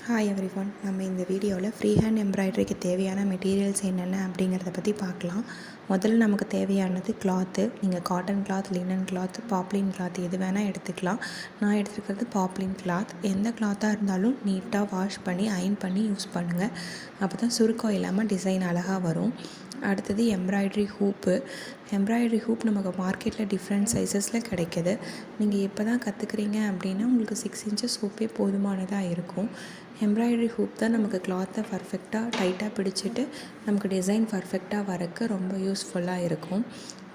Hi everyone. நம்ம இந்த வீடியோவில் ஃப்ரீ ஹேண்ட் எம்ப்ராய்டரிக்கு தேவையான மெட்டீரியல்ஸ் என்னென்ன அப்படிங்கிறத பற்றி பார்க்கலாம். முதல்ல நமக்கு தேவையானது கிளாத்து. நீங்கள் cotton cloth, linen cloth, Babylon cloth எது வேணால் எடுத்துக்கலாம். நான் எடுத்துக்கிறது பாப்லின் கிளாத். எந்த கிளாத்தாக இருந்தாலும் நீட்டாக வாஷ் பண்ணி அயன் பண்ணி யூஸ் பண்ணுங்கள். அப்போ தான் சுருக்கம் இல்லாமல் டிசைன் அழகாக வரும். அடுத்தது எம்ப்ராய்டரி ஹூப்பு. எம்ப்ராய்டரி ஹூப் நமக்கு மார்க்கெட்டில் டிஃப்ரெண்ட் சைஸஸில் கிடைக்கிது. நீங்கள் இப்போ தான் கற்றுக்குறீங்க அப்படின்னா உங்களுக்கு 6 இன்ச்சஸ் ஹூப்பே போதுமானதாக இருக்கும். எம்ப்ராய்டரி ஹூப் தான் நமக்கு கிளாத்தை பர்ஃபெக்டாக டைட்டாக பிடிச்சிட்டு நமக்கு டிசைன் பர்ஃபெக்டாக வரக்கு ரொம்ப யூஸ்ஃபுல்லாக இருக்கும்.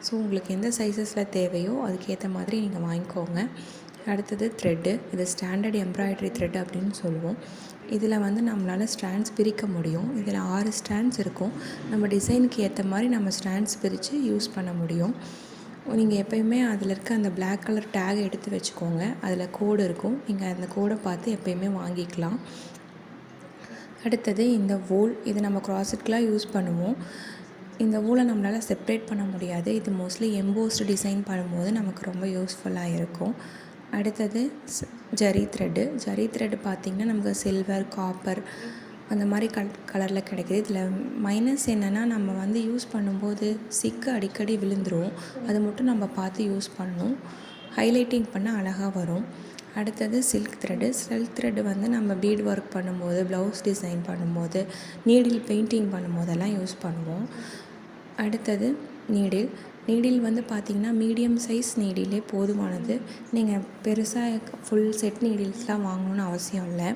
ஸோ உங்களுக்கு எந்த சைஸஸில் தேவையோ அதுக்கேற்ற மாதிரி நீங்கள் வாங்கிக்கோங்க. அடுத்தது த்ரெட்டு. இது ஸ்டாண்டர்ட் எம்ப்ராய்டரி த்ரெட் அப்படின்னு சொல்லுவோம். இதில் நம்மளால் ஸ்ட்ராண்ட்ஸ் பிரிக்க முடியும். இதில் 6 ஸ்ட்ராண்ட்ஸ் இருக்கும். நம்ம டிசைனுக்கு ஏற்ற மாதிரி நம்ம ஸ்ட்ராண்ட்ஸ் பிரித்து யூஸ் பண்ண முடியும். நீங்கள் எப்போயுமே அதில் இருக்க அந்த பிளாக் கலர் டேக் எடுத்து வச்சுக்கோங்க. அதில் கோடு இருக்கும். நீங்கள் அந்த கோடை பார்த்து எப்போயுமே வாங்கிக்கலாம். அடுத்தது இந்த வூல். இது நம்ம க்ராசெட்கெலாம் யூஸ் பண்ணுவோம். இந்த வூலை நம்மளால் செப்ரேட் பண்ண முடியாது. இது மோஸ்ட்லி எம்போஸ்டு டிசைன் பண்ணும்போது நமக்கு ரொம்ப யூஸ்ஃபுல்லாக இருக்கும். அடுத்தது ஜரி த்ரெட்டு பார்த்திங்கன்னா நமக்கு சில்வர், காப்பர் அந்த மாதிரி கலரில் கிடைக்கிது. இதில் மைனஸ் என்னென்னா நம்ம யூஸ் பண்ணும்போது சிக்கு அடிக்கடி விழுந்துடும். அது மட்டும் நம்ம பார்த்து யூஸ் பண்ணணும். ஹைலைட்டிங் பண்ண அழகாக வரும். அடுத்தது சில்க் த்ரெட்டு நம்ம பீட் ஒர்க் பண்ணும்போது, ப்ளவுஸ் டிசைன் பண்ணும்போது, நீடில் பெயிண்டிங் பண்ணும்போதெல்லாம் யூஸ் பண்ணுவோம். அடுத்தது நீடில் பார்த்திங்கன்னா மீடியம் சைஸ் நீடிலே போதுமானது. நீங்கள் பெருசாக ஃபுல் செட் நீடில்ஸ்லாம் வாங்கணுன்னு அவசியம் இல்லை.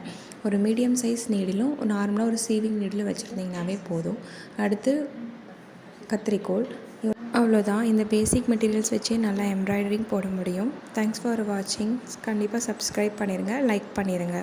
ஒரு மீடியம் சைஸ் நீடிலும் நார்மலாக ஒரு சீவிங் நீடிலும் வச்சுருந்தீங்கன்னாவே போதும். அடுத்து கத்திரிக்கோல். அவ்வளோதான். இந்த பேசிக் மெட்டீரியல்ஸ் வச்சே நல்லா எம்ப்ராய்டரிங் போட முடியும். தேங்க்ஸ் ஃபார் வாட்சிங். கண்டிப்பாக சப்ஸ்கிரைப் பண்ணிடுங்க, லைக் பண்ணிடுங்க.